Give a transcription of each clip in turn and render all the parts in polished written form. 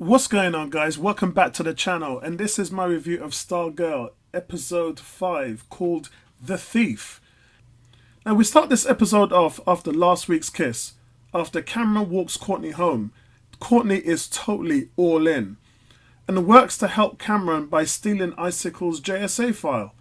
What's going on, guys? Welcome back to the channel, and this is my review of Stargirl episode 5 called The Thief. Now we start this episode off after last week's kiss. After Cameron walks Courtney home, Courtney is totally all in and works to help Cameron by stealing Icicle's JSA file.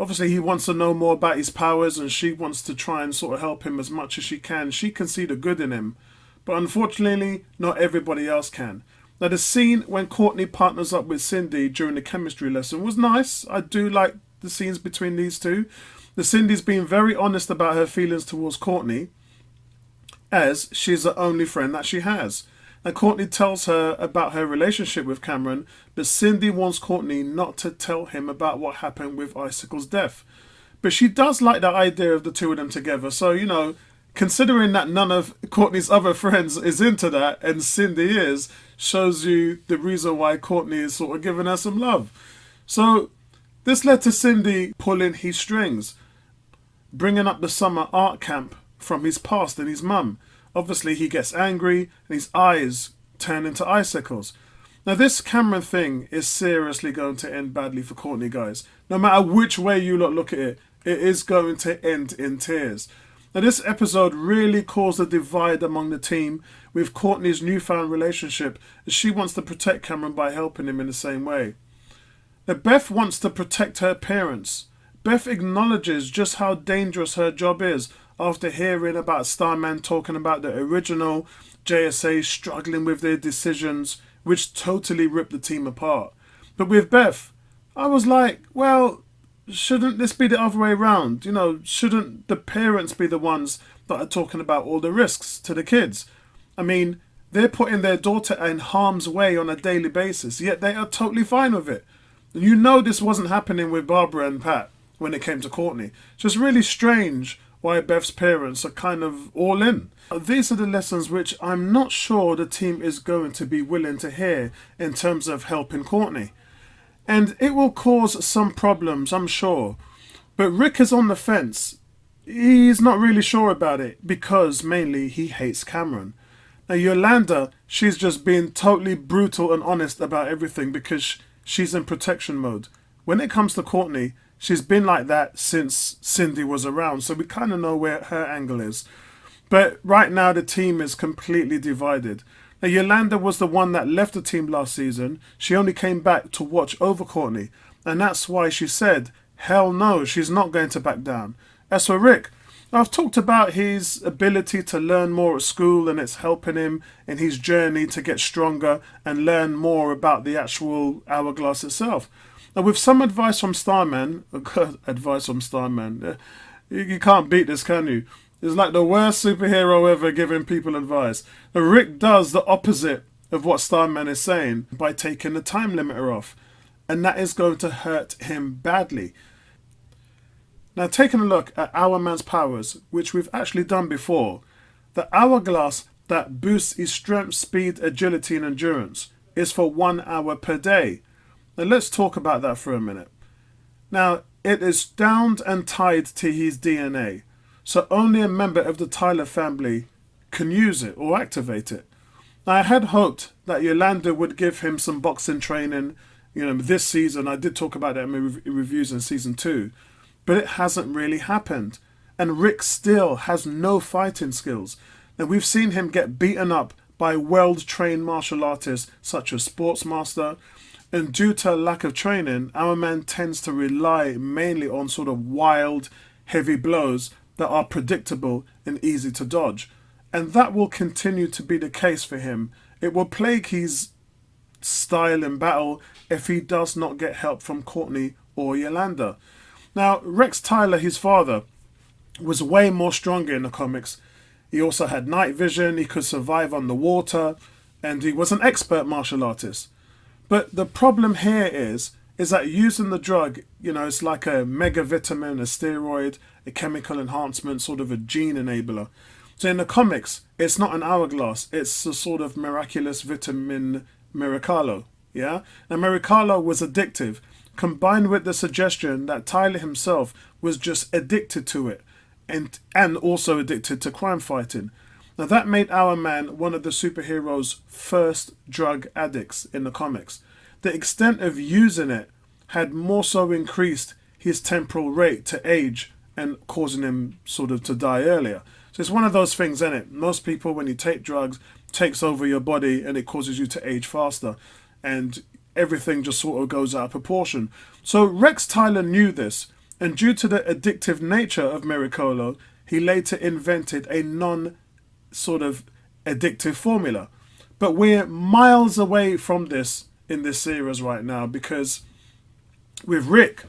Obviously he wants to know more about his powers, and she wants to try and sort of help him as much as she can. She can see the good in him, but unfortunately not everybody else can. Now the scene when Courtney partners up with Cindy during the chemistry lesson was nice. I do like the scenes between these two. The Cindy's being very honest about her feelings towards Courtney, as she's the only friend that she has. Now Courtney tells her about her relationship with Cameron, but Cindy wants Courtney not to tell him about what happened with Icicle's death. But she does like the idea of the two of them together, so considering that none of Courtney's other friends is into that and Cindy is, shows you the reason why Courtney is sort of giving her some love. So this led to Cindy pulling his strings, bringing up the summer art camp from his past and his mum. Obviously he gets angry and his eyes turn into icicles. Now this Cameron thing is seriously going to end badly for Courtney, guys. No matter which way you look at it, it is going to end in tears. Now this episode really caused a divide among the team, with Courtney's newfound relationship, as she wants to protect Cameron by helping him in the same way. Now Beth wants to protect her parents. Beth acknowledges just how dangerous her job is after hearing about Starman talking about the original JSA struggling with their decisions, which totally ripped the team apart. But with Beth, I was like, well, shouldn't this be the other way around? Shouldn't the parents be the ones that are talking about all the risks to the kids? I mean, they're putting their daughter in harm's way on a daily basis, yet they are totally fine with it. This wasn't happening with Barbara and Pat when it came to Courtney. It's just really strange why Beth's parents are kind of all in. These are the lessons which I'm not sure the team is going to be willing to hear in terms of helping Courtney. And it will cause some problems, I'm sure. But Rick is on the fence. He's not really sure about it because mainly he hates Cameron. Now Yolanda, she's just being totally brutal and honest about everything because she's in protection mode. When it comes to Courtney, she's been like that since Cindy was around, so we kind of know where her angle is. But right now the team is completely divided. Now Yolanda was the one that left the team last season. She only came back to watch over Courtney, and that's why she said, hell no, she's not going to back down. As for Rick, I've talked about his ability to learn more at school, and it's helping him in his journey to get stronger and learn more about the actual hourglass itself. Now with some advice from Starman, you can't beat this, can you? It's like the worst superhero ever giving people advice. Now Rick does the opposite of what Starman is saying by taking the time limiter off, and that is going to hurt him badly. Now taking a look at Our Man's powers, which we've actually done before, the hourglass that boosts his strength, speed, agility and endurance is for 1 hour per day. Now let's talk about that for a minute. Now it is bound and tied to his DNA, so only a member of the Tyler family can use it or activate it. Now I had hoped that Yolanda would give him some boxing training, this season. I did talk about that in my reviews in season 2. But it hasn't really happened. And Rick still has no fighting skills. Now we've seen him get beaten up by world-trained martial artists such as Sportsmaster. And due to a lack of training, Our Man tends to rely mainly on sort of wild, heavy blows that are predictable and easy to dodge. And that will continue to be the case for him. It will plague his style in battle if he does not get help from Courtney or Yolanda. Now, Rex Tyler, his father, was way more stronger in the comics. He also had night vision, he could survive underwater, and he was an expert martial artist. But the problem here is that using the drug, it's like a mega vitamin, a steroid, a chemical enhancement, sort of a gene enabler. So in the comics, it's not an hourglass, it's a sort of miraculous vitamin Miracalo. Yeah? Now Miracalo was addictive, combined with the suggestion that Tyler himself was just addicted to it and also addicted to crime fighting. Now that made Our Man one of the superhero's first drug addicts in the comics. The extent of using it had more so increased his temporal rate to age and causing him sort of to die earlier. So it's one of those things, isn't it? Most people, when you take drugs, takes over your body and it causes you to age faster. And everything just sort of goes out of proportion. So Rex Tyler knew this, and due to the addictive nature of Miracolo, he later invented a sort of addictive formula. But we're miles away from this in this series right now, because with Rick,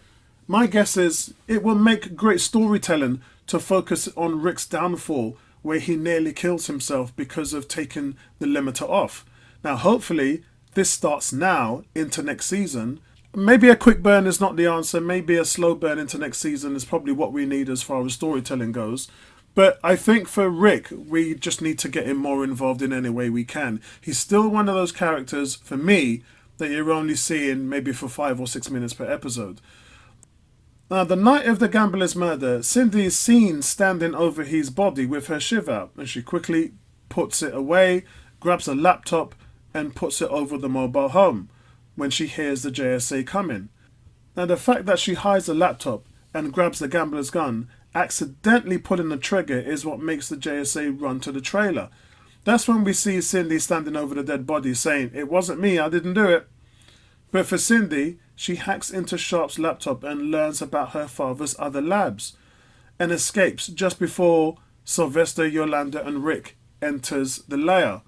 my guess is it will make great storytelling to focus on Rick's downfall, where he nearly kills himself because of taking the limiter off. Now hopefully this starts now into next season. Maybe a quick burn is not the answer. Maybe a slow burn into next season is probably what we need as far as storytelling goes. But I think for Rick, we just need to get him more involved in any way we can. He's still one of those characters, for me, that you're only seeing maybe for 5 or 6 minutes per episode. Now, the night of the gambler's murder, Cindy is seen standing over his body with her shiv out, and she quickly puts it away, grabs a laptop, and puts it over the mobile home when she hears the JSA coming. Now, the fact that she hides the laptop and grabs the gambler's gun, accidentally pulling the trigger, is what makes the JSA run to the trailer. That's when we see Cindy standing over the dead body saying, "It wasn't me, I didn't do it." But for Cindy, she hacks into Sharp's laptop and learns about her father's other labs, and escapes just before Sylvester, Yolanda and Rick enters the lair.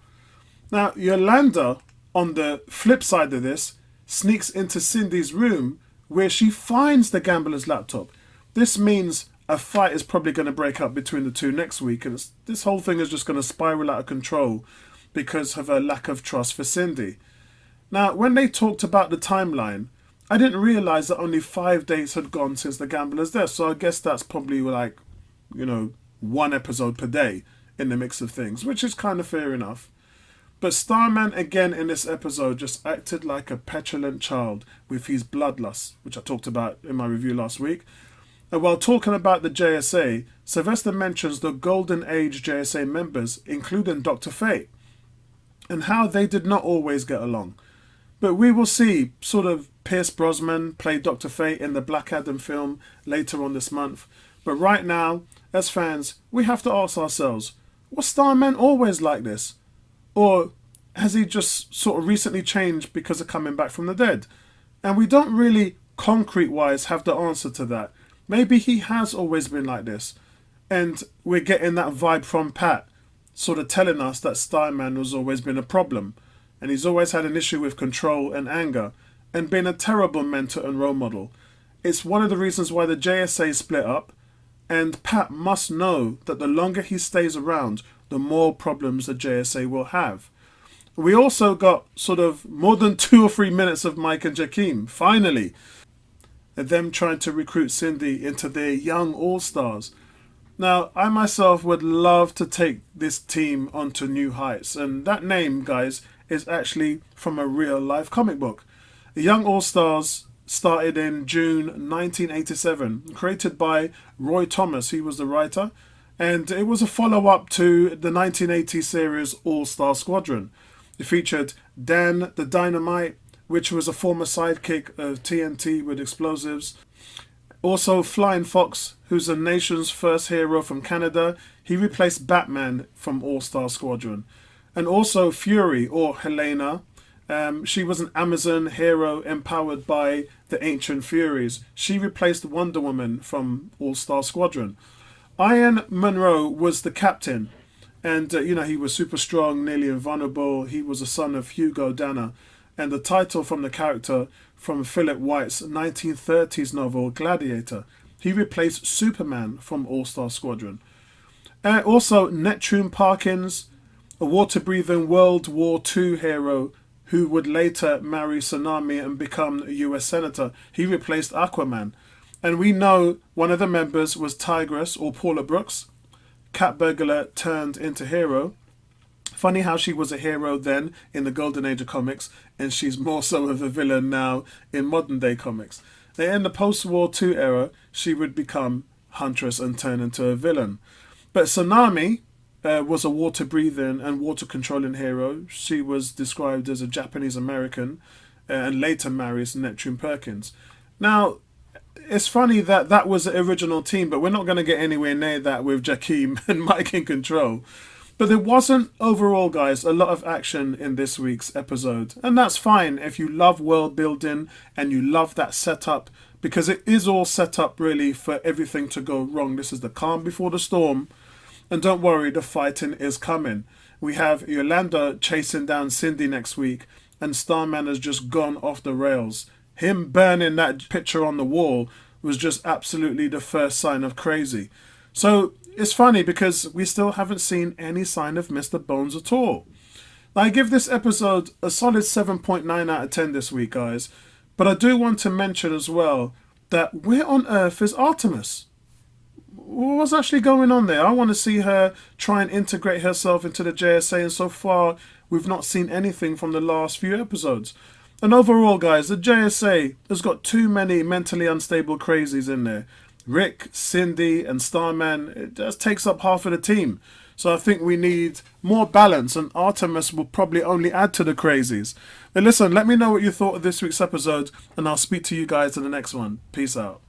Now, Yolanda, on the flip side of this, sneaks into Cindy's room where she finds the gambler's laptop. This means a fight is probably going to break up between the two next week, and this whole thing is just going to spiral out of control because of her lack of trust for Cindy. Now, when they talked about the timeline, I didn't realise that only 5 days had gone since the gambler's death, so I guess that's probably like, one episode per day in the mix of things, which is kind of fair enough. But Starman again in this episode just acted like a petulant child with his bloodlust, which I talked about in my review last week. And while talking about the JSA, Sylvester mentions the Golden Age JSA members, including Dr. Fate, and how they did not always get along. But we will see sort of Pierce Brosnan play Dr. Fate in the Black Adam film later on this month. But right now, as fans, we have to ask ourselves, was Starman always like this? Or has he just sort of recently changed because of coming back from the dead? And we don't really, concrete-wise, have the answer to that. Maybe he has always been like this. And we're getting that vibe from Pat, sort of telling us that Starman has always been a problem. And he's always had an issue with control and anger, and been a terrible mentor and role model. It's one of the reasons why the JSA split up, and Pat must know that the longer he stays around, the more problems the JSA will have. We also got sort of more than 2 or 3 minutes of Mike and Jakeem, finally. And them trying to recruit Cindy into their young all-stars. Now, I myself would love to take this team onto new heights. And that name, guys, is actually from a real-life comic book. The Young All-Stars started in June 1987, created by Roy Thomas. He was the writer. And it was a follow-up to the 1980 series All-Star Squadron. It featured Dan the Dynamite, which was a former sidekick of TNT with explosives. Also Flying Fox, who's the nation's first hero from Canada. He replaced Batman from All-Star Squadron. And also Fury, or Helena. She was an Amazon hero empowered by the Ancient Furies. She replaced Wonder Woman from All-Star Squadron. Iron Monroe was the captain, and he was super strong, nearly invulnerable. He was a son of Hugo Danner, and the title from the character from Philip White's 1930s novel Gladiator. He replaced Superman from All-Star Squadron. Also Neptune Parkins, a water-breathing World War II hero who would later marry Tsunami and become a US Senator. He replaced Aquaman. And we know one of the members was Tigress, or Paula Brooks. Cat Burglar turned into hero. Funny how she was a hero then in the Golden Age of comics, and she's more so of a villain now in modern day comics. In the post-War II era, she would become Huntress and turn into a villain. But Tsunami, was a water breathing and water controlling hero. She was described as a Japanese American and later marries Neptune Perkins. Now, it's funny that that was the original team, but we're not going to get anywhere near that with Jakeem and Mike in control. But there wasn't, overall, guys, a lot of action in this week's episode. And that's fine if you love world building and you love that setup, because it is all set up really for everything to go wrong. This is the calm before the storm. And don't worry, the fighting is coming. We have Yolanda chasing down Cindy next week, and Starman has just gone off the rails. Him burning that picture on the wall was just absolutely the first sign of crazy. So it's funny because we still haven't seen any sign of Mr. Bones at all. Now, I give this episode a solid 7.9 out of 10 this week, guys. But I do want to mention as well that where on earth is Artemis? What's actually going on there? I want to see her try and integrate herself into the JSA, and so far we've not seen anything from the last few episodes. And overall, guys, the JSA has got too many mentally unstable crazies in there. Rick, Cindy and Starman, it just takes up half of the team. So I think we need more balance, and Artemis will probably only add to the crazies. But listen, let me know what you thought of this week's episode, and I'll speak to you guys in the next one. Peace out.